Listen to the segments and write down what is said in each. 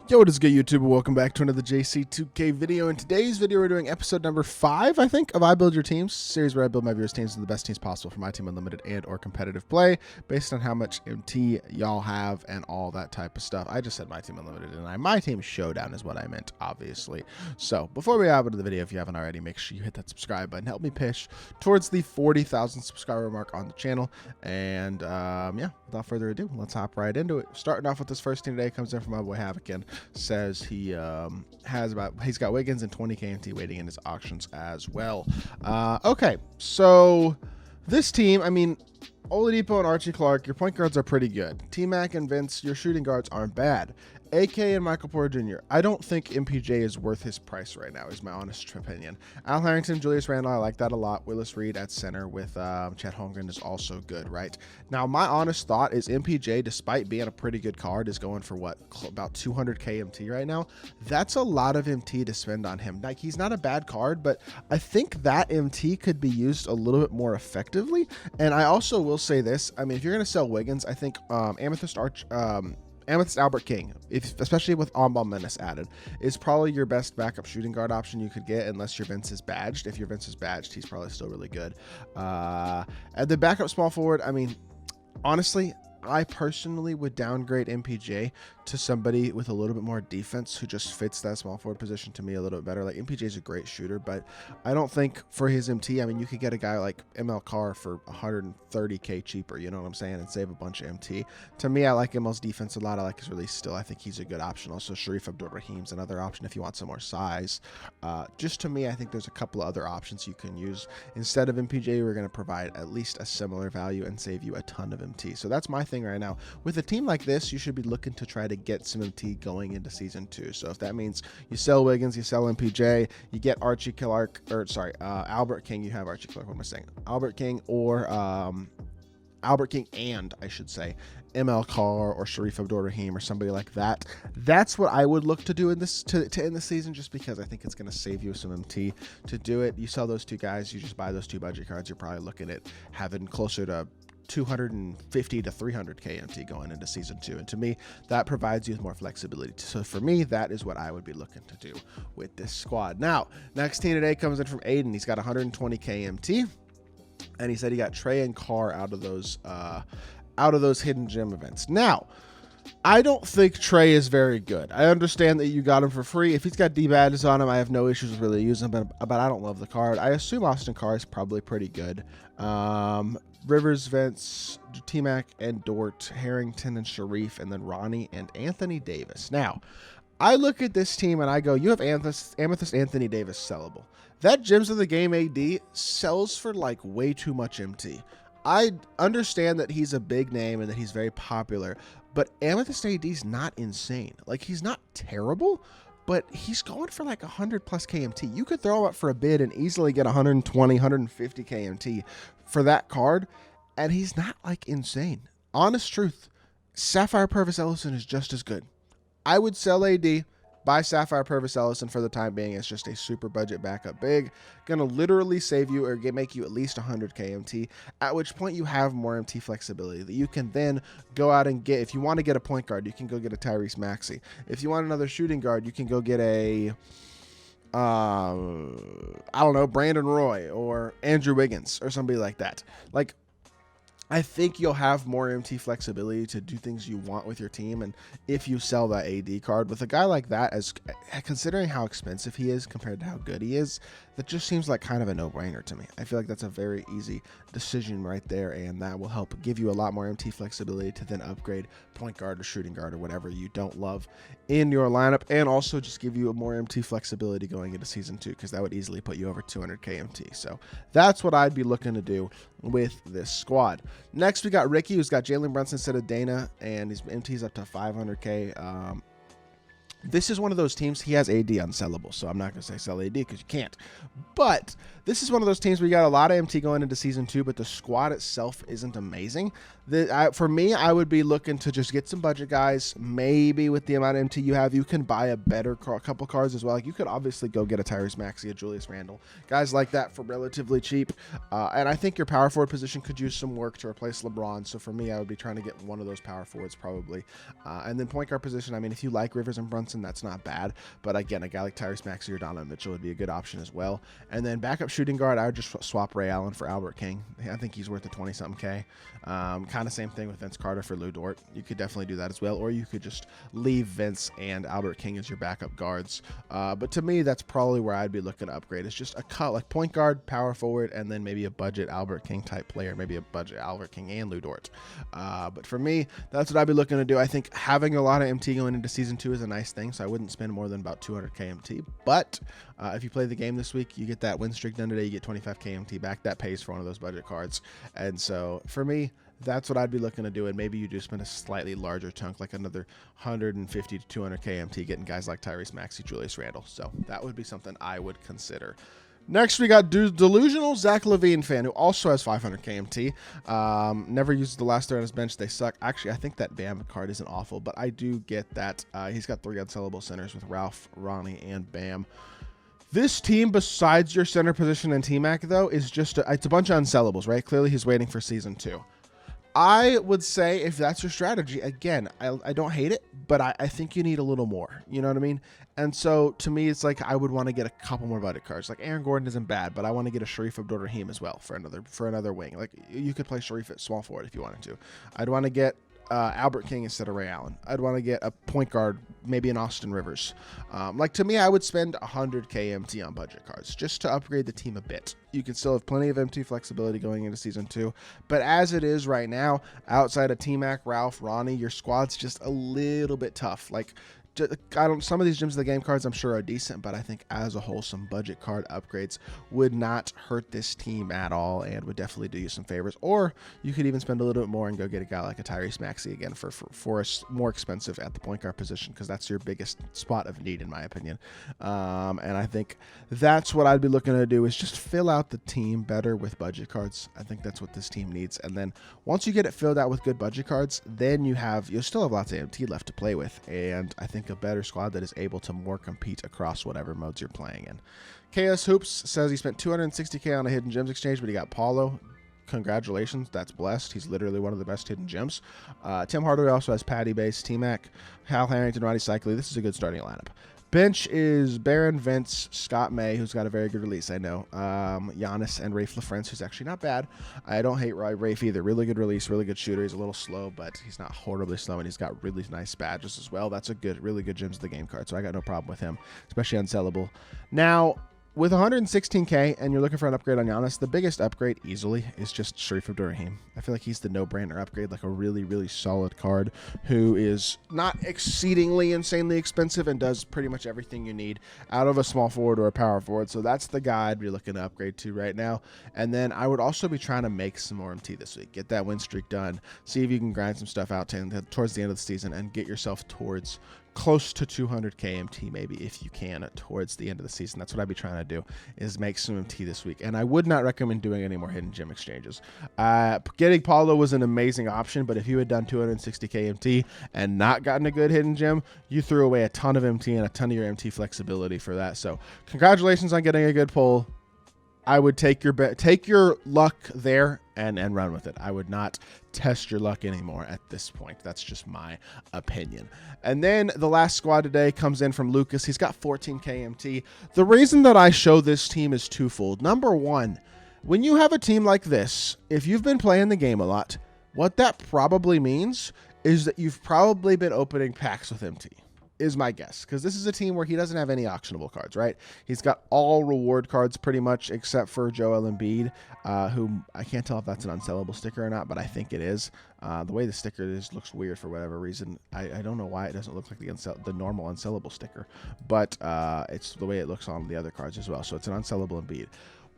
Yo, what is good, YouTube? Welcome back to another JC2K video. In today's video, we're doing episode number 5, I think, of I Build Your Teams, series where I build my viewers' teams with the best teams possible for my team unlimited and or competitive play, based on how much MT y'all have and all that type of stuff. I just said my team unlimited, and my team showdown is what I meant, obviously. So, before we dive into the video, if you haven't already, make sure you hit that subscribe button. Help me push towards the 40,000 subscriber mark on the channel. And, yeah, without further ado, let's hop right into it. Starting off with this first team today, comes in from my boy Havoc, and says he's got Wiggins and 20 KMT waiting in his auctions as well. Okay, so this team, I mean, Oladipo and Archie Clark, your point guards are pretty good. T-Mac and Vince, your shooting guards aren't bad. AK and Michael Porter Jr. I don't think MPJ is worth his price right now, is my honest opinion. Al Harrington, Julius Randle, I like that a lot. Willis Reed at center with Chet Holmgren is also good, right? Now, my honest thought is MPJ, despite being a pretty good card, is going for what, about 200k MT right now. That's a lot of MT to spend on him. Like, he's not a bad card, but I think that MT could be used a little bit more effectively. And I also will say this, I mean, if you're going to sell Wiggins, I think Amethyst Albert King, especially with On-Ball Menace added, is probably your best backup shooting guard option you could get, unless your Vince is badged. If your Vince is badged, he's probably still really good. And the backup small forward, I mean, honestly, I personally would downgrade MPJ to somebody with a little bit more defense who just fits that small forward position to me a little bit better. Like, MPJ is a great shooter, but I don't think for his MT, I mean, you could get a guy like ML Carr for 130k cheaper, you know what I'm saying, and save a bunch of MT. To me, I like ML's defense a lot. I like his release still. I think he's a good option. Also, Sharif Abdur-Rahim's another option if you want some more size. Just to me, I think there's a couple of other options you can use. Instead of MPJ, we're going to provide at least a similar value and save you a ton of MT. So that's my thing right now. With a team like this, you should be looking to try to get some MT going into season 2. So if that means you sell Wiggins, you sell MPJ, you get Archie Clark, or sorry, Albert King. You have Archie Clark. What am I saying? Albert King or Albert King and, I should say, ML Carr or Sharif Abdur-Rahim or somebody like that. That's what I would look to do in this to end the season, just because I think it's going to save you some MT to do it. You sell those two guys, you just buy those two budget cards, you're probably looking at having closer to 250 to 300k MT going into season 2, and to me that provides you with more flexibility. So for me, that is what I would be looking to do with this squad. Now, next team today comes in from Aiden. He's got 120k MT, and he said he got Trey and Carr out of those hidden gem events. Now, I don't think Trey is very good. I understand that you got him for free. If he's got D-badges on him, I have no issues with really using him, but I don't love the card. I assume Austin Carr is probably pretty good. Rivers, Vince, T-Mac, and Dort, Harrington, and Sharif, and then Ronnie and Anthony Davis. Now, I look at this team and I go, you have Amethyst Anthony Davis sellable. That Gems of the Game AD sells for like way too much MT. I understand that he's a big name and that he's very popular, but Amethyst AD's not insane. Like, he's not terrible, but he's going for like 100 plus KMT. You could throw him up for a bid and easily get 120, 150 KMT for that card, and he's not like insane. Honest truth, Sapphire Purvis Ellison is just as good. I would sell AD, buy Sapphire Purvis Ellison for the time being. It's just a super budget backup big. Gonna literally save you or make you at least 100 KMT, at which point you have more MT flexibility that you can then go out and get. If you want to get a point guard, you can go get a Tyrese Maxey. If you want another shooting guard, you can go get a I don't know, Brandon Roy or Andrew Wiggins or somebody like that. Like, I think you'll have more MT flexibility to do things you want with your team, and if you sell that AD card with a guy like that, as considering how expensive he is compared to how good he is, that just seems like kind of a no-brainer to me. I feel like that's a very easy decision right there, and that will help give you a lot more MT flexibility to then upgrade point guard or shooting guard or whatever you don't love in your lineup, and also just give you a more MT flexibility going into season 2, because that would easily put you over 200k MT. So that's what I'd be looking to do with this squad. Next, we got Ricky, who's got Jalen Brunson instead of Dana, and his MT's up to 500k. This is one of those teams, he has AD unsellable, so I'm not going to say sell AD because you can't. But this is one of those teams where you got a lot of MT going into Season 2, but the squad itself isn't amazing. For me, I would be looking to just get some budget guys. Maybe with the amount of MT you have, you can buy a better couple cards as well. Like, you could obviously go get a Tyrese Maxey, a Julius Randle, guys like that for relatively cheap. And I think your power forward position could use some work to replace LeBron. So for me, I would be trying to get one of those power forwards probably. And then point guard position, I mean, if you like Rivers and Brunson, Johnson, that's not bad. But again, a guy like Tyrese Maxey or Donovan Mitchell would be a good option as well. And then backup shooting guard, I would just swap Ray Allen for Albert King. I think he's worth the 20-something K. Kind of same thing with Vince Carter for Lou Dort. You could definitely do that as well. Or you could just leave Vince and Albert King as your backup guards. But to me, that's probably where I'd be looking to upgrade. It's just a cut, like point guard, power forward, and then maybe a budget Albert King type player, maybe a budget Albert King and Lou Dort. But for me, that's what I'd be looking to do. I think having a lot of MT going into season 2 is a nice thing, so I wouldn't spend more than about 200k MT. But if you play the game this week, you get that win streak done today, you get 25k MT back. That pays for one of those budget cards. And so for me, that's what I'd be looking to do. And maybe you do spend a slightly larger chunk, like another 150 to 200k MT, getting guys like Tyrese Maxey, Julius Randle. So that would be something I would consider. Next, we got delusional Zach LaVine fan, who also has 500k MT. Never used the last third on his bench. They suck. Actually, I think that Bam card isn't awful, but I do get that. He's got 3 unsellable centers with Ralph, Ronnie, and Bam. This team, besides your center position and T-Mac, though, is just it's a bunch of unsellables, right? Clearly, he's waiting for season 2. I would say if that's your strategy, again, I don't hate it, but I think you need a little more. You know what I mean? And so to me, it's like I would want to get a couple more budget cards. Like Aaron Gordon isn't bad, but I want to get a Sharif Abdur-Rahim as well for another wing. Like you could play Sharif at small forward if you wanted to. I'd want to get Albert King instead of Ray Allen. I'd want to get a point guard, maybe an Austin Rivers. Like to me, I would spend 100k MT on budget cards just to upgrade the team a bit. You can still have plenty of MT flexibility going into season 2, but as it is right now, outside of T-Mac, Ralph, Ronnie, your squad's just a little bit tough. Like some of these Gems of the Game cards I'm sure are decent, but I think as a whole, some budget card upgrades would not hurt this team at all and would definitely do you some favors. Or you could even spend a little bit more and go get a guy like a Tyrese Maxey again for more expensive at the point guard position, because that's your biggest spot of need in my opinion. And I think that's what I'd be looking to do, is just fill out the team better with budget cards. I think that's what this team needs. And then once you get it filled out with good budget cards, then you'll still have lots of MT left to play with, and I think a better squad that is able to more compete across whatever modes you're playing in. Kos Hoops says he spent 260k on a hidden gems exchange, but he got Paulo. Congratulations, that's blessed. He's literally one of the best hidden gems. Tim Hardaway also has Patty Base, T-Mac, Hal Harrington, Roddy Cycli. This is a good starting lineup. Bench is Baron, Vince, Scott May, who's got a very good release, I know. Giannis and Rafe LaFrance, who's actually not bad. I don't hate Rafe either. Really good release, really good shooter. He's a little slow, but he's not horribly slow, and he's got really nice badges as well. That's a really good Gems of the Game card, so I got no problem with him, especially unsellable. Now, with 116k and you're looking for an upgrade on Giannis, the biggest upgrade easily is just Sharif Abdur-Rahim. I feel like he's the no-brainer upgrade, like a really solid card who is not exceedingly insanely expensive and does pretty much everything you need out of a small forward or a power forward. So that's the guy I'd be looking to upgrade to right now. And then I would also be trying to make some more MT this week. Get that win streak done. See if you can grind some stuff out towards the end of the season and get yourself towards close to 200k MT maybe if you can towards the end of the season. That's what I'd be trying to do, is make some MT this week. And I would not recommend doing any more hidden gem exchanges. Getting Paulo was an amazing option, but if you had done 260k MT and not gotten a good hidden gem, you threw away a ton of MT and a ton of your MT flexibility for that. So congratulations on getting a good pull. I would take your luck there and run with it. I would not test your luck anymore at this point. That's just my opinion. And then the last squad today comes in from Lucas. He's got 14k MT. The reason that I show this team is twofold. Number one, when you have a team like this, if you've been playing the game a lot, what that probably means is that you've probably been opening packs with MT. Is my guess, because this is a team where he doesn't have any auctionable cards, right? He's got all reward cards pretty much except for Joel Embiid, who I can't tell if that's an unsellable sticker or not, but I think it is. The way the sticker is looks weird for whatever reason. I don't know why it doesn't look like the normal unsellable sticker, but it's the way it looks on the other cards as well. So it's an unsellable Embiid.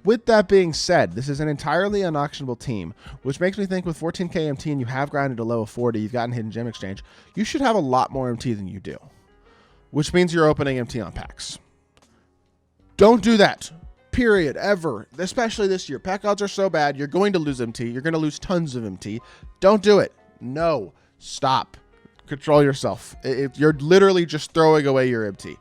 With that being said, this is an entirely unauctionable team, which makes me think with 14k MT and you have grinded a low of 40, you've gotten hidden gem exchange, you should have a lot more MT than you do, which means you're opening MT on packs. Don't do that, period, ever, especially this year. Pack odds are so bad, you're going to lose MT. You're going to lose tons of MT. Don't do it. No, stop. Control yourself. You're literally just throwing away your MT.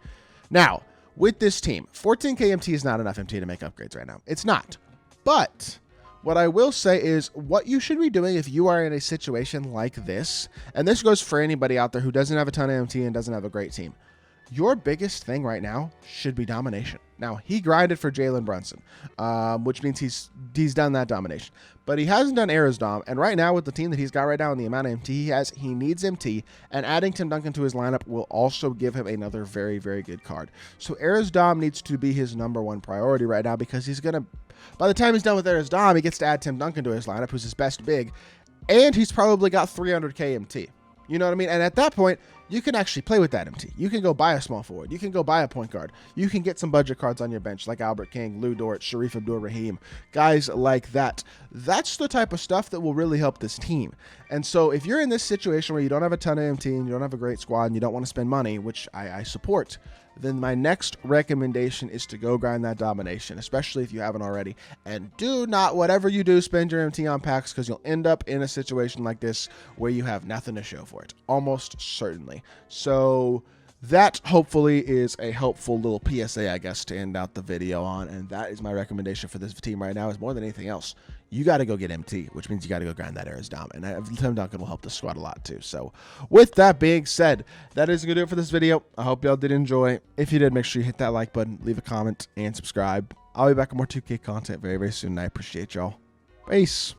Now, with this team, 14k MT is not enough MT to make upgrades right now. It's not. But what I will say is what you should be doing if you are in a situation like this, and this goes for anybody out there who doesn't have a ton of MT and doesn't have a great team. your biggest thing right now should be domination. Now, he grinded for Jalen Brunson, which means he's done that domination. But he hasn't done Era's Dom, and right now with the team that he's got right now and the amount of MT he has, he needs MT, and adding Tim Duncan to his lineup will also give him another very, very good card. So Era's Dom needs to be his #1 priority right now, because he's going to, by the time he's done with Era's Dom, he gets to add Tim Duncan to his lineup, who's his best big, and he's probably got 300k MT. You know what I mean? And at that point, you can actually play with that MT. You can go buy a small forward. You can go buy a point guard. You can get some budget cards on your bench like Albert King, Lou Dort, Sharif Abdur-Rahim, guys like that. That's the type of stuff that will really help this team. And so if you're in this situation where you don't have a ton of MT and you don't have a great squad and you don't want to spend money, which I support, then my next recommendation is to go grind that domination, especially if you haven't already. And do not, whatever you do, spend your MT on packs, because you'll end up in a situation like this where you have nothing to show for it, almost certainly. So that hopefully is a helpful little PSA, I guess, to end out the video on. And that is my recommendation for this team right now, is more than anything else, you got to go get MT, which means you got to go grind that Era's Dom. And Tim Duncan will help the squad a lot too. So with that being said, that is going to do it for this video. I hope y'all did enjoy. If you did, make sure you hit that like button, leave a comment, and subscribe. I'll be back with more 2K content very, very soon. And I appreciate y'all. Peace.